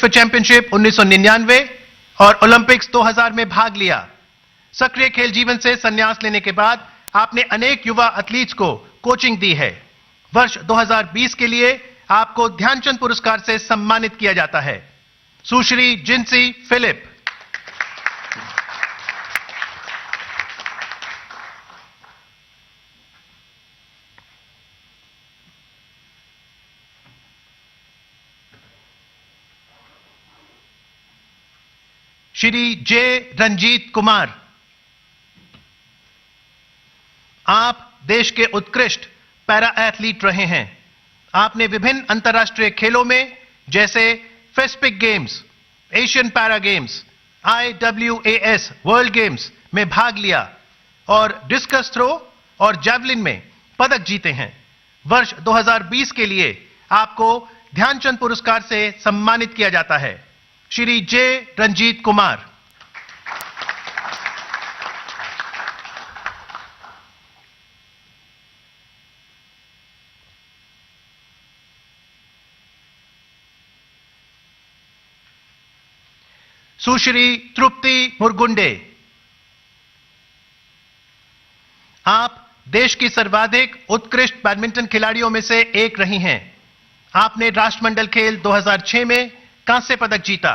विश्व चैंपियनशिप 1999 और ओलंपिक्स 2000 में भाग लिया। सक्रिय खेल जीवन से संन्यास लेने के बाद आपने अनेक युवा एथलीट्स को कोचिंग दी है। वर्ष 2020 के लिए आपको ध्यानचंद पुरस्कार से सम्मानित किया जाता है। सुश्री जिंसी फिलिप। श्री जे रंजीत कुमार। आप देश के उत्कृष्ट पैरा एथलीट रहे हैं। आपने विभिन्न अंतर्राष्ट्रीय खेलों में जैसे FESPIC games, Asian para games, IWAS world games में भाग लिया और डिस्कस थ्रो और जैवलिन में पदक जीते हैं। वर्ष 2020 के लिए आपको ध्यानचंद पुरस्कार से सम्मानित किया जाता है। श्री जे रंजीत कुमार। सुश्री तृप्ति मुरगुंडे। आप देश की सर्वाधिक उत्कृष्ट बैडमिंटन खिलाड़ियों में से एक रही हैं। आपने राष्ट्रमंडल खेल 2006 में कांस्य पदक जीता।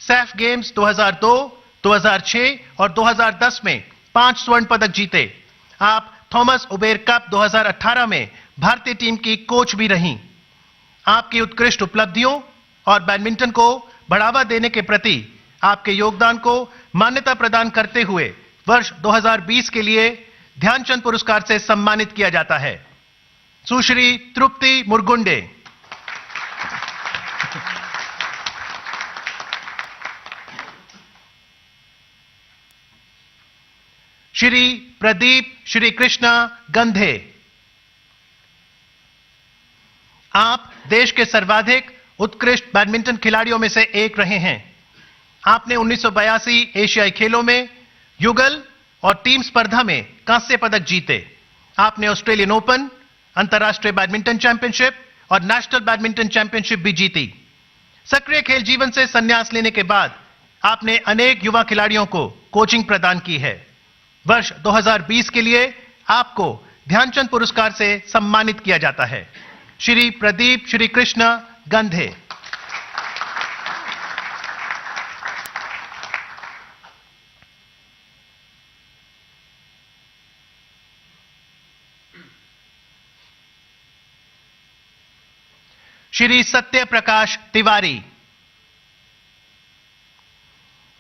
सैफ गेम्स 2002, 2006 और 2010 में 5 स्वर्ण पदक जीते। आप थॉमस उबेर कप 2018 में भारतीय टीम की कोच भी रहीं। आपकी उत्कृष्ट उपलब्धियों और बैडमिंटन को बढ़ावा देने के प्रति आपके योगदान को मान्यता प्रदान करते हुए वर्ष 2020 के लिए ध्यानचंद पुरस्कार से सम्मानित किया जाता है। सुश्री तृप्ति मुरगुंडे। श्री प्रदीप श्री कृष्णा गंधे। आप देश के सर्वाधिक उत्कृष्ट बैडमिंटन खिलाड़ियों में से एक रहे हैं। आपने 1982 एशियाई खेलों में युगल और टीम स्पर्धा में कांस्य पदक जीते। आपने ऑस्ट्रेलियन ओपन, अंतर्राष्ट्रीय बैडमिंटन चैंपियनशिप और नेशनल बैडमिंटन चैंपियनशिप भी जीती। सक्रिय खेल जीवन से संन्यास लेने के बाद आपने अनेक युवा खिलाड़ियों को कोचिंग प्रदान की है। वर्ष 2020 के लिए आपको ध्यानचंद पुरस्कार से सम्मानित किया जाता है। श्री प्रदीप श्री कृष्णा गंधे। श्री सत्य प्रकाश तिवारी।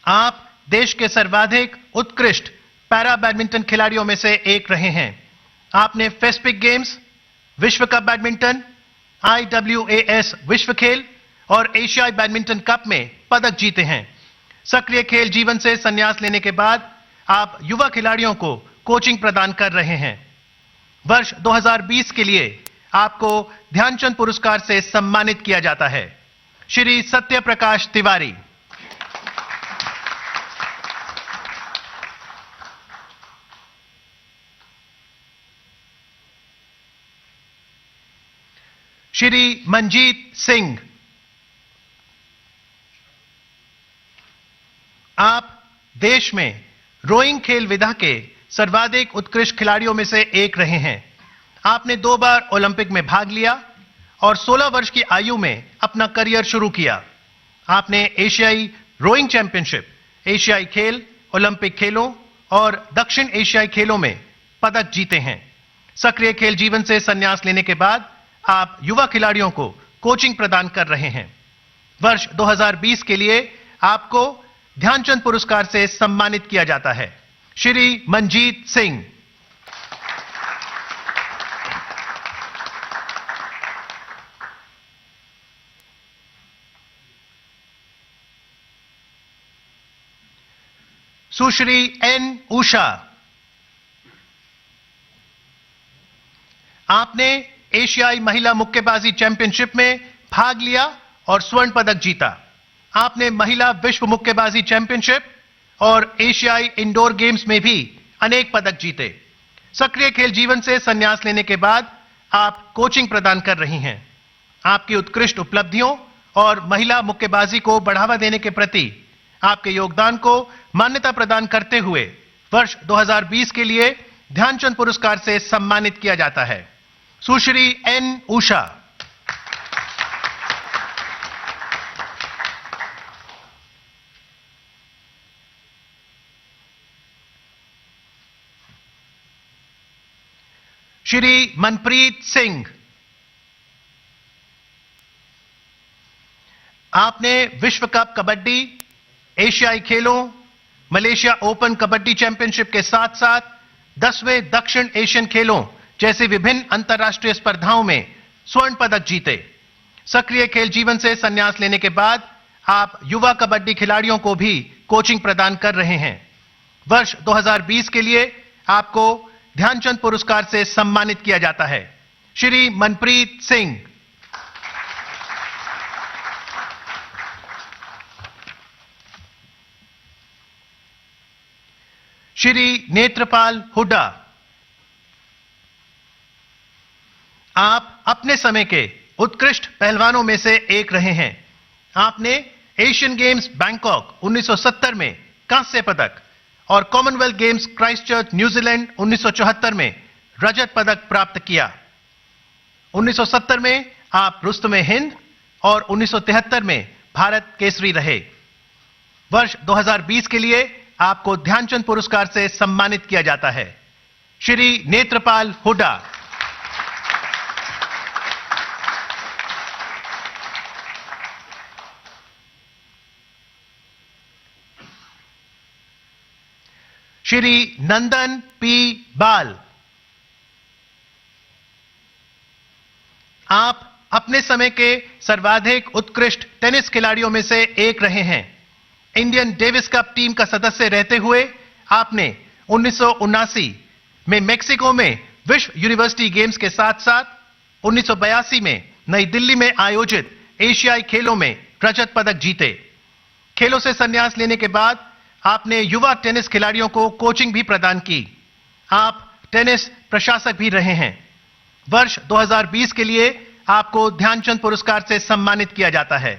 आप देश के सर्वाधिक उत्कृष्ट पैरा बैडमिंटन खिलाड़ियों में से एक रहे हैं। आपने फेस्पिक गेम्स, विश्व कप बैडमिंटन, IWAS विश्व खेल और एशियाई बैडमिंटन कप में पदक जीते हैं। सक्रिय खेल जीवन से संन्यास लेने के बाद आप युवा खिलाड़ियों को कोचिंग प्रदान कर रहे हैं। वर्ष 2020 के लिए आपको ध्यानचंद पुरस्कार से सम्मानित किया जाता है। श्री सत्य प्रकाश तिवारी। श्री मंजीत सिंह। आप देश में रोइंग खेल विधा के सर्वाधिक उत्कृष्ट खिलाड़ियों में से एक रहे हैं। आपने 2 बार ओलंपिक में भाग लिया और 16 वर्ष की आयु में अपना करियर शुरू किया। आपने एशियाई रोइंग चैंपियनशिप, एशियाई खेल, ओलंपिक खेलों और दक्षिण एशियाई खेलों में पदक जीते हैं। सक्रिय खेल जीवन से संन्यास लेने के बाद आप युवा खिलाड़ियों को कोचिंग प्रदान कर रहे हैं। वर्ष 2020 के लिए आपको ध्यानचंद पुरस्कार से सम्मानित किया जाता है। श्री मंजीत सिंह। सुश्री एन उषा। आपने एशियाई महिला मुक्केबाजी चैंपियनशिप में भाग लिया और स्वर्ण पदक जीता। आपने महिला विश्व मुक्केबाजी चैंपियनशिप और एशियाई इंडोर गेम्स में भी अनेक पदक जीते। सक्रिय खेल जीवन से संन्यास लेने के बाद आप कोचिंग प्रदान कर रही हैं। आपकी उत्कृष्ट उपलब्धियों और महिला मुक्केबाजी को बढ़ावा देने के प्रति आपके योगदान को मान्यता प्रदान करते हुए वर्ष 2020 के लिए ध्यानचंद पुरस्कार से सम्मानित किया जाता है। सुश्री एन उषा। श्री मनप्रीत सिंह। आपने विश्व कप कबड्डी, एशियाई खेलों, मलेशिया ओपन कबड्डी चैंपियनशिप के साथ साथ 10वें दक्षिण एशियन खेलों जैसी विभिन्न अंतर्राष्ट्रीय स्पर्धाओं में स्वर्ण पदक जीते। सक्रिय खेल जीवन से संन्यास लेने के बाद आप युवा कबड्डी खिलाड़ियों को भी कोचिंग प्रदान कर रहे हैं। वर्ष 2020 के लिए आपको ध्यानचंद पुरस्कार से सम्मानित किया जाता है। श्री मनप्रीत सिंह। श्री नेत्रपाल हुड्डा। आप अपने समय के उत्कृष्ट पहलवानों में से एक रहे हैं। आपने एशियन गेम्स बैंकॉक 1970 में कांस्य पदक और कॉमनवेल्थ गेम्स क्राइस्टचर्च न्यूजीलैंड 1974 में रजत पदक प्राप्त किया। 1970 में आप रुस्तमे हिंद और 1973 में भारत केसरी रहे। वर्ष 2020 के लिए आपको ध्यानचंद पुरस्कार से सम्मानित किया जाता है। श्री नेत्रपाल हुड्डा। श्री नंदन पी बाल। आप अपने समय के सर्वाधिक उत्कृष्ट टेनिस खिलाड़ियों में से एक रहे हैं। इंडियन डेविस कप टीम का सदस्य रहते हुए आपने 1979 में मेक्सिको में विश्व यूनिवर्सिटी गेम्स के साथ साथ 1982 में नई दिल्ली में आयोजित एशियाई खेलों में रजत पदक जीते। खेलों से संन्यास लेने के बाद आपने युवा टेनिस खिलाड़ियों को कोचिंग भी प्रदान की। आप टेनिस प्रशासक भी रहे हैं। वर्ष 2020 के लिए आपको ध्यानचंद पुरस्कार से सम्मानित किया जाता है।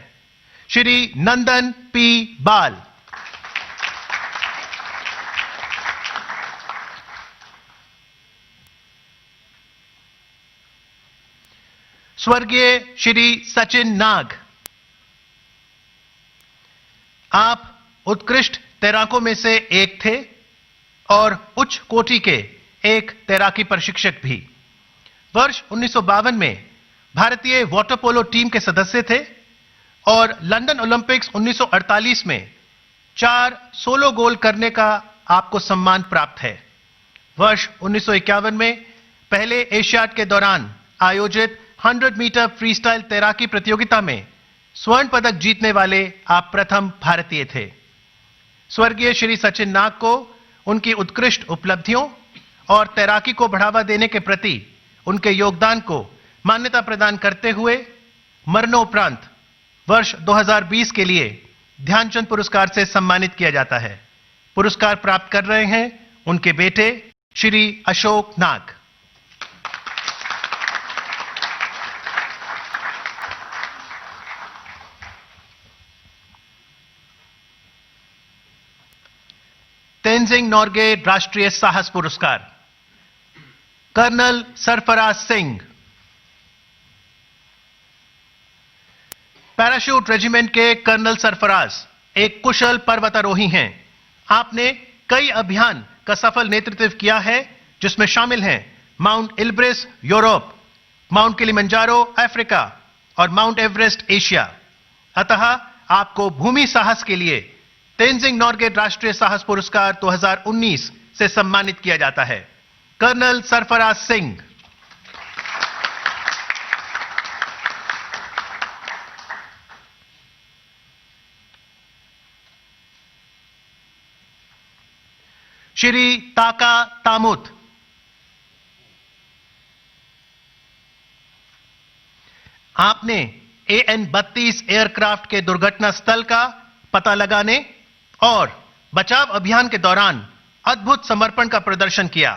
श्री नंदन पी बाल। स्वर्गीय श्री सचिन नाग। आप उत्कृष्ट तैराकों में से एक थे और उच्च कोटि के एक तैराकी प्रशिक्षक भी। वर्ष 1952 में भारतीय वाटर पोलो टीम के सदस्य थे और लंदन ओलंपिक्स 1948 में 4 सोलो गोल करने का आपको सम्मान प्राप्त है। वर्ष 1951 में पहले एशियाड के दौरान आयोजित 100 मीटर फ्रीस्टाइल तैराकी प्रतियोगिता में स्वर्ण पदक जीतने वाले आप प्रथम भारतीय थे। स्वर्गीय श्री सचिन नाग को उनकी उत्कृष्ट उपलब्धियों और तैराकी को बढ़ावा देने के प्रति उनके योगदान को मान्यता प्रदान करते हुए मरणोपरांत वर्ष 2020 के लिए ध्यानचंद पुरस्कार से सम्मानित किया जाता है। पुरस्कार प्राप्त कर रहे हैं उनके बेटे श्री अशोक नाग। तेंजिंग नोर्गे राष्ट्रीय साहस पुरस्कार। Colonel Sarfaraz Singh. Parachute regiment के कर्नल सरफराज एक कुशल पर्वतारोही हैं। आपने कई अभियान का सफल नेतृत्व किया है जिसमें शामिल हैं Mount Elbrus Europe, Mount Kilimanjaro Africa और माउंट एवरेस्ट एशिया। अतः आपको भूमि साहस के लिए तेंजिंग नोर्गे राष्ट्रीय साहस पुरस्कार 2019 से सम्मानित किया जाता है। कर्नल सरफराज सिंह। श्री ताका तामुत। आपने AN-32 एयरक्राफ्ट के दुर्घटना स्थल का पता लगाने और बचाव अभियान के दौरान अद्भुत समर्पण का प्रदर्शन किया।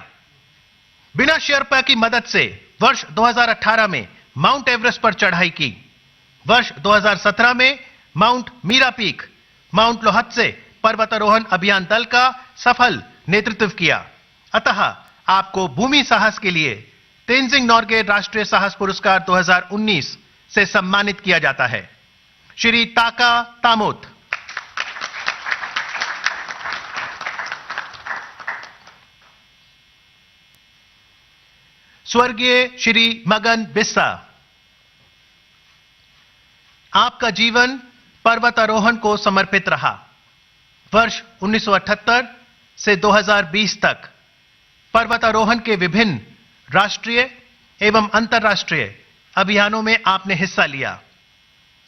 बिना शेरपा की मदद से वर्ष 2018 में माउंट एवरेस्ट पर चढ़ाई की। वर्ष 2017 में माउंट मीरा पीक, माउंट लोहत्से पर्वतारोहण अभियान दल का सफल नेतृत्व किया। अतः आपको भूमि साहस के लिए तेंजिंग नोर्गे राष्ट्रीय साहस पुरस्कार 2019 से सम्मानित किया जाता है। श्री ताका तामोत। स्वर्गीय श्री मगन बिस्सा, आपका जीवन पर्वतारोहण को समर्पित रहा। वर्ष 1978 से 2020 तक पर्वतारोहण के विभिन्न राष्ट्रीय एवं अंतर्राष्ट्रीय अभियानों में आपने हिस्सा लिया।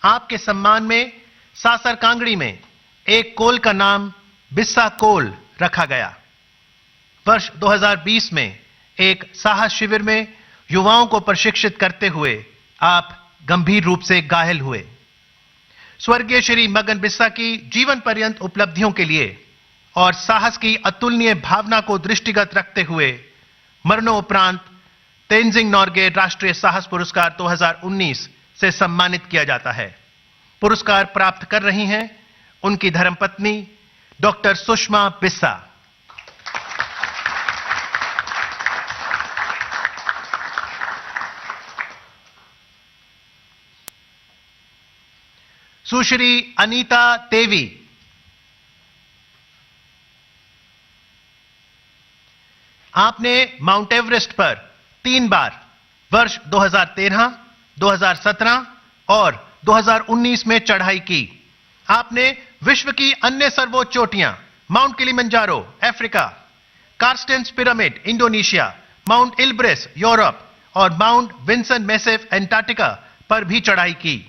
आपके सम्मान में सासर कांगड़ी में एक कोल का नाम बिस्सा कोल रखा गया। वर्ष 2020 में एक साहस शिविर में युवाओं को प्रशिक्षित करते हुए आप गंभीर रूप से घायल हुए। स्वर्गीय श्री मगन बिस्सा की जीवन पर्यंत उपलब्धियों के लिए और साहस की अतुलनीय भावना को दृष्टिगत रखते हुए मरणोपरांत तेंजिंग नोर्गे राष्ट्रीय साहस पुरस्कार 2019 से सम्मानित किया जाता है। पुरस्कार प्राप्त कर रही हैं उनकी धर्मपत्नी डॉक्टर सुषमा बिस्सा। सुश्री अनीता देवी, आपने माउंट एवरेस्ट पर 3 बार वर्ष 2013, 2017 और 2019 में चढ़ाई की। आपने विश्व की अन्य सर्वोच्च चोटियां Mount Kilimanjaro Africa, Carstensz Pyramid Indonesia, Mount Elbrus Europe और माउंट विंसन मैसिव एंटार्क्टिका पर भी चढ़ाई की।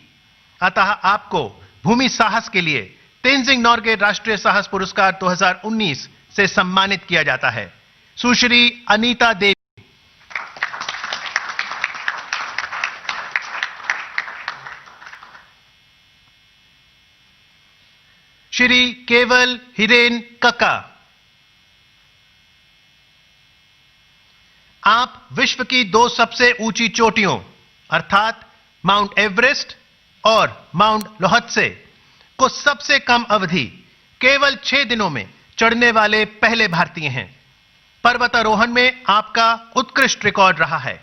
अतः आपको भूमि साहस के लिए तेंजिंग नोर्गे राष्ट्रीय साहस पुरस्कार 2019 से सम्मानित किया जाता है। सुश्री अनीता देवी। श्री केवल हिरेन कक्का, आप विश्व की 2 सबसे ऊंची चोटियों अर्थात माउंट एवरेस्ट और माउंट लोहत्से को सबसे कम अवधि केवल 6 दिनों में चढ़ने वाले पहले भारतीय हैं। पर्वतारोहण में आपका उत्कृष्ट रिकॉर्ड रहा है।